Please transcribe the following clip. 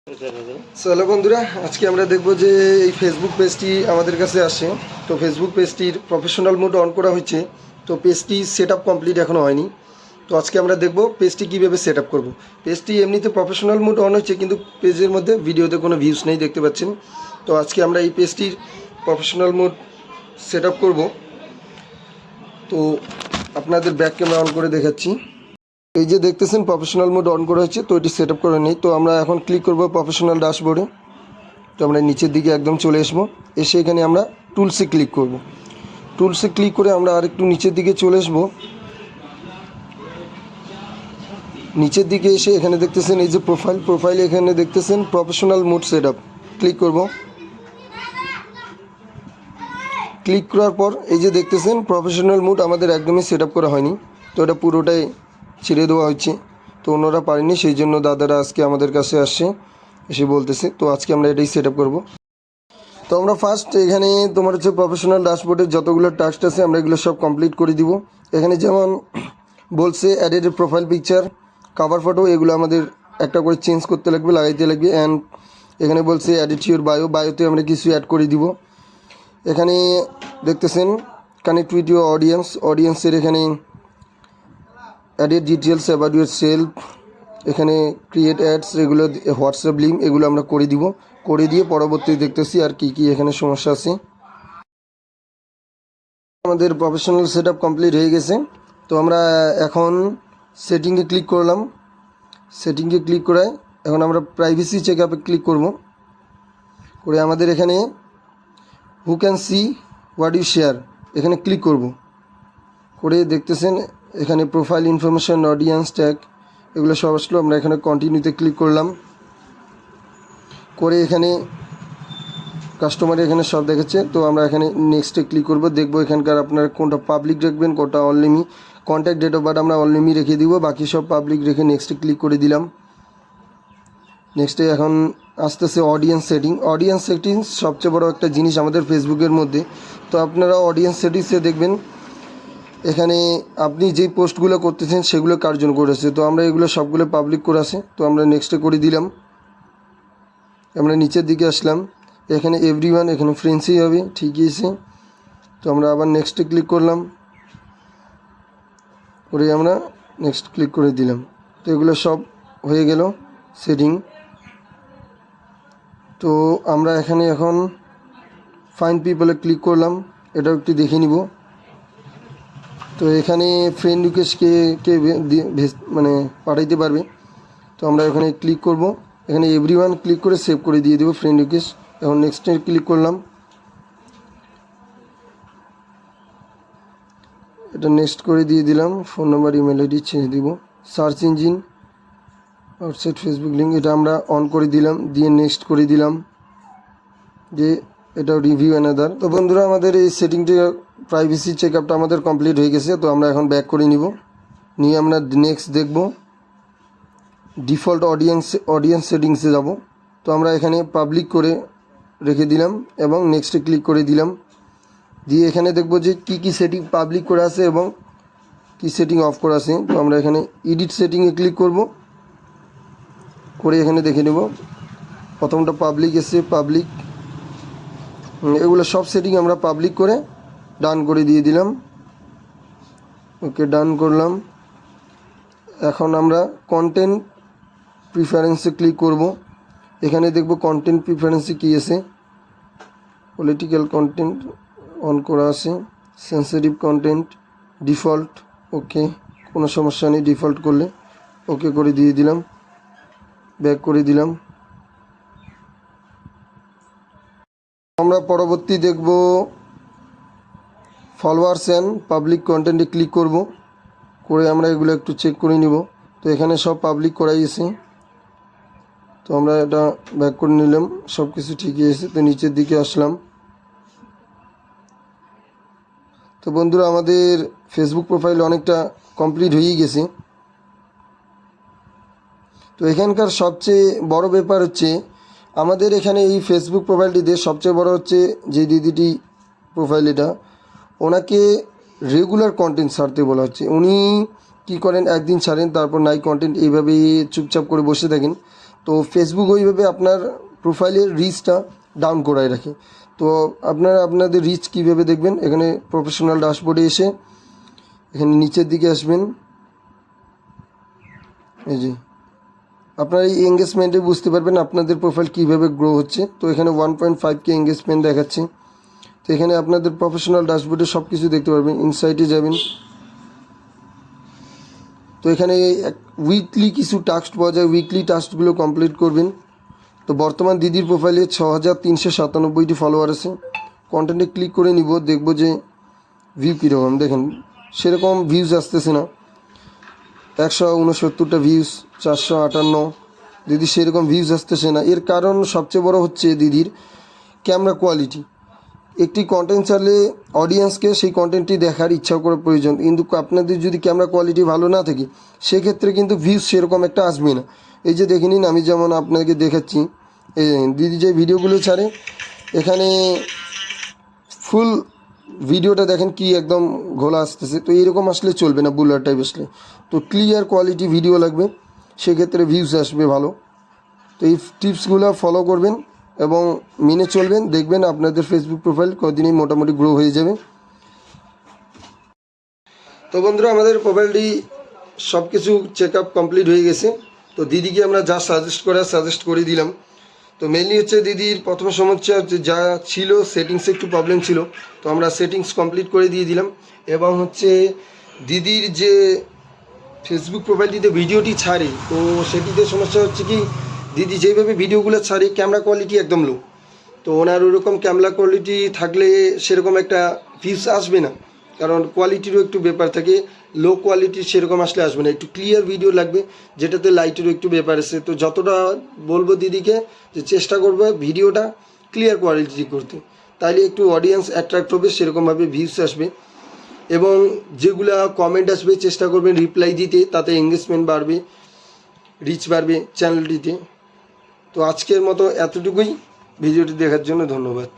Hello বন্ধুরা, আজকে আমরা দেখব যে এই ফেসবুক পেজটি আমাদের কাছে আসে। তো ফেসবুক পেজটির প্রফেশনাল মোড অন করা হয়েছে, তো পেজটি সেট আপ কমপ্লিট এখনও হয়নি। তো আজকে আমরা দেখব পেজটি কীভাবে সেট আপ করবো। পেজটি এমনিতে প্রফেশনাল মোড অন হয়েছে, কিন্তু পেজের মধ্যে ভিডিওতে কোনো ভিউজ নেই, দেখতে পাচ্ছেন। তো আজকে আমরা এই পেজটির প্রফেশনাল মোড সেট আপ করবো। তো আপনাদের ব্যাক ক্যামেরা অন করে দেখাচ্ছি। এই যে দেখতেছেন প্রফেশনাল মোড অন করা হয়েছে, তো এটি সেট আপ করে নিই। তো আমরা এখন ক্লিক করব প্রফেশনাল ড্যাশবোর্ডে। তো আমরা নিচের দিকে একদম চলে আসবো, এসে এখানে আমরা টুলসে ক্লিক করব। টুলসে ক্লিক করে আমরা আরেকটু নিচের দিকে চলে আসবো। নিচের দিকে এসে এখানে দেখতেছেন এই যে প্রোফাইল এখানে দেখতেছেন professional mode set up, click করব। ক্লিক করার পর এই যে দেখতেছেন প্রফেশনাল মোড আমাদের একদমই সেট আপ করা হয়নি, তো এটা পুরোটাই ছেড়ে দেওয়া হচ্ছে। তো অন্যরা পারেনি, সেই জন্য দাদারা আজকে আমাদের কাছে আসছে, এসে বলতেছে। তো আজকে আমরা এটাই সেট আপ করবো। তো আমরা ফার্স্ট এখানে তোমার হচ্ছে প্রফেশনাল ড্যাশবোর্ডের যতগুলো টাস্ক আছে আমরা এগুলো সব কমপ্লিট করে দিব। এখানে যেমন বলছে added profile picture, cover photo, এগুলো আমাদের একটা করে চেঞ্জ করতে লাগবে, লাগাইতে লাগবে। অ্যান্ড এখানে বলছে অ্যাডিট ইউর বায়োতে আমরা কিছু অ্যাড করে দিব। এখানে দেখতেছেন কানেক্ট উইথ ইউর অডিয়েন্সের এখানে added details about your self, এখানে ক্রিয়েট অ্যাডস, এগুলো হোয়াটসঅ্যাপ লিঙ্ক, এগুলো আমরা করে দিব। করে দিয়ে পরবর্তী দেখতেছি আর কি এখানে সমস্যা আছে। আমাদের প্রফেশনাল সেট আপ কমপ্লিট হয়ে গেছে। তো আমরা এখন সেটিংয়ে ক্লিক করলাম। সেটিংয়ে ক্লিক করে এখন আমরা প্রাইভেসি চেক আপে ক্লিক করব। করে আমাদের এখানে who can see what you share, এখানে ক্লিক করব। করে দেখতেছেন এখানে প্রোফাইল ইনফরমেশন, অডিয়েন্স ট্যাগ, এগুলো সব আসলো। আমরা এখানে কন্টিনিউতে ক্লিক করলাম। করে এখানে কাস্টমার এখানে সব দেখাচ্ছে। তো আমরা এখানে নেক্সটে ক্লিক করব, দেখব এখানকার আপনারা কোনটা পাবলিক রাখবেন, কোনটা অনলিমি। কন্ট্যাক্ট ডেট অফ বার্থ আমরা অনলিমি রেখে দিব, বাকি সব পাবলিক রেখে নেক্সটে ক্লিক করে দিলাম। নেক্সটে এখন আসতেছে অডিয়েন্স সেটিংস সবচেয়ে বড় একটা জিনিস আমাদের ফেসবুকের মধ্যে। তো আপনারা অডিয়েন্স সেটিংসে দেখবেন এখানে আপনি যেই পোস্টগুলো করতেছেন সেগুলো কার জন্য করেছে। তো আমরা এগুলো সবগুলো পাবলিক করে আছে, তো আমরা নেক্সটে করে দিলাম। আমরা নিচের দিকে আসলাম, এখানে এভরিওয়ান, এখানে ফ্রেন্ডসই হবে, ঠিকই আছে। তো আমরা আবার নেক্সটে ক্লিক করলাম, করে আমরা নেক্সট ক্লিক করে দিলাম। তো এগুলো সব হয়ে গেল সেটিং। তো আমরা এখানে এখন ফাইন্ড পিপলে ক্লিক করলাম, এটাও একটু দেখে নিব। তো এখানে ফ্রেন্ড রিকোয়েস্ট কে মানে পাঠাইতে পারবে। তো আমরা এখানে ক্লিক করব, এখানে এভরিওয়ান ক্লিক করে সেভ করে দিয়ে দেবো ফ্রেন্ড রিকোয়েস্ট। এখন নেক্সটে ক্লিক করলাম, এটা নেক্সট করে দিয়ে দিলাম। ফোন নাম্বার, ইমেল আইডি ছেড়ে দিব। Search engine outside Facebook link, এটা আমরা অন করে দিলাম, দিয়ে নেক্সট করে দিলাম যে এটা রিভিউ অ্যানাদার। তো বন্ধুরা আমাদের এই সেটিংটা প্রাইভেসি চেক আপটা আমাদের কমপ্লিট হয়ে গেছে। তো আমরা এখন ব্যাক করে নিয়ে আমরা নেক্সট দেখব ডিফল্ট অডিয়েন্স সেটিংসে যাব। তো আমরা এখানে পাবলিক করে রেখে দিলাম এবং নেক্সটে ক্লিক করে দিলাম। দিয়ে এখানে দেখব যে কি সেটিং পাবলিক করে আছে এবং কি সেটিং অফ করা আছে। তো আমরা এখানে এডিট সেটিংয়ে ক্লিক করব, করে এখানে দেখে নেব। প্রথমটা পাবলিক এসে পাবলিক, এগুলো সব সেটিং আমরা পাবলিক করে ডান করে দিয়ে দিলাম। ওকে, ডান করলাম। এখন আমরা কন্টেন্ট প্রিফারেন্সে ক্লিক করব। এখানে দেখব কন্টেন্ট প্রিফারেন্সে কী আছে। পলিটিক্যাল কন্টেন্ট অন করা আছে, সেন্সিটিভ কন্টেন্ট, ডিফল্ট, ওকে, কোনো সমস্যা নেই ডিফল্ট করলে। ওকে করে দিয়ে দিলাম, ব্যাক করে দিলাম। আমরা পরবর্তী দেখব ফলোয়ার্স অ্যান্ড পাবলিক কন্টেন্টে ক্লিক করব, করে আমরা এগুলো একটু চেক করে নিব। তো এখানে সব পাবলিক করাই আছে, তো আমরা এটা ব্যাক করে নিলাম, সব কিছু ঠিকই আছে। তো নিচের দিকে আসলাম। তো বন্ধুরা আমাদের ফেসবুক প্রোফাইল অনেকটা কমপ্লিট হয়েই গেছে। তো এখানকার সবচেয়ে বড় ব্যাপার হচ্ছে আমাদের এখানে এই ফেসবুক প্রোফাইলটিতে সবচেয়ে বড় হচ্ছে যে দিদিটি প্রোফাইল, এটা ওনাকে রেগুলার কন্টেন্ট ছাড়তে বলা হচ্ছে। উনি কি করেন, একদিন ছাড়েন তারপর নাই কন্টেন্ট, এইভাবেই চুপচাপ করে বসে থাকেন। তো ফেসবুক ওইভাবে আপনার প্রোফাইলের রিচটা ডাউন করায় রাখে। তো আপনারা আপনাদের রিচ কীভাবে দেখবেন, এখানে প্রফেশনাল ড্যাশবোর্ডে এসে এখানে নিচের দিকে আসবেন। এই যে আপনারা এই এঙ্গেজমেন্টে বুঝতে পারবেন আপনাদের প্রোফাইল কীভাবে গ্রো হচ্ছে। তো এখানে 1.5K এঙ্গেজমেন্ট দেখাচ্ছে। তো এখানে আপনাদের প্রফেশনাল ড্যাশবোর্ডে সব কিছু দেখতে পারবেন। ইনসাইটে যাবেন, তো এখানে উইকলি কিছু টাস্ক পাওয়া যায়, উইকলি টাস্কগুলো কমপ্লিট করবেন। তো বর্তমান দিদির প্রোফাইলে 6397টি ফলোয়ার আছে। কন্টেন্টে ক্লিক করে নিব, দেখব যে ভিউ কীরকম। দেখেন সেরকম ভিউজ আসতেছে না, 169টা ভিউজ, 458। দিদি সেরকম ভিউজ আসতেছে না। এর কারণ সবচেয়ে বড় হচ্ছে দিদির ক্যামেরা কোয়ালিটি। একটি কন্টেন্ট ছাড়লে অডিয়েন্সকে সেই কন্টেন্টটি দেখার ইচ্ছা করা প্রয়োজন, কিন্তু আপনাদের যদি ক্যামেরা কোয়ালিটি ভালো না থাকে সেক্ষেত্রে কিন্তু ভিউজ সেরকম একটা আসবে না। এই যে দেখে নিন, আমি যেমন আপনাকে দেখাচ্ছি, দিদি যে ভিডিওগুলো ছাড়ে এখানে ফুল ভিডিওটা দেখেন কি একদম ঘোলা আসতেছে। তো এরকম আসলে চলবে না, বুলার টাইপ আসলে। তো ক্লিয়ার কোয়ালিটি ভিডিও লাগবে, সেক্ষেত্রে ভিউজ আসবে ভালো। তো এই টিপসগুলো ফলো করবেন এবং মেনে চলবেন, দেখবেন আপনাদের ফেসবুক প্রোফাইল কদিনই মোটামুটি গ্রো হয়ে যাবে। তো বন্ধুরা, আমাদের প্রোফাইলটি সব কিছু চেক আপ কমপ্লিট হয়ে গেছে। তো দিদিকে আমরা যা সাজেস্ট করে দিলাম। তো মেনলি হচ্ছে দিদির প্রথম সমস্যা হচ্ছে যা ছিল সেটিংসে একটু প্রবলেম ছিল, তো আমরা সেটিংস কমপ্লিট করে দিয়ে দিলাম। এবং হচ্ছে দিদির যে ফেসবুক প্রোফাইলটিতে ভিডিওটি ছাড়ে, তো সেটিতে সমস্যা হচ্ছে কি, দিদি যেইভাবে ভিডিওগুলো ছাড়ে ক্যামেরা কোয়ালিটি একদম লো। তো ওনার ওরকম ক্যামেরা কোয়ালিটি থাকলে সেরকম একটা ভিউজ আসবে না, কারণ কোয়ালিটিরও একটু ব্যাপার থাকে। লো কোয়ালিটির সেরকম আসলে আসবে না, একটু ক্লিয়ার ভিডিও লাগবে, যেটাতে লাইটেরও একটু ব্যাপার আছে। তো যতটা বলবো দিদিকে যে চেষ্টা করবে ভিডিওটা ক্লিয়ার কোয়ালিটি করতে, তাইলে একটু অডিয়েন্স অ্যাট্রাক্ট হবে, সেরকমভাবে ভিউস আসবে। এবং যেগুলা কমেন্ট আসবে চেষ্টা করবেন রিপ্লাই দিতে, তাতে এঙ্গেজমেন্ট বাড়বে, রিচ বাড়বে চ্যানেলটিতে। তো আজকের মতো এতটুকুই। ভিডিওটি দেখার জন্য ধন্যবাদ।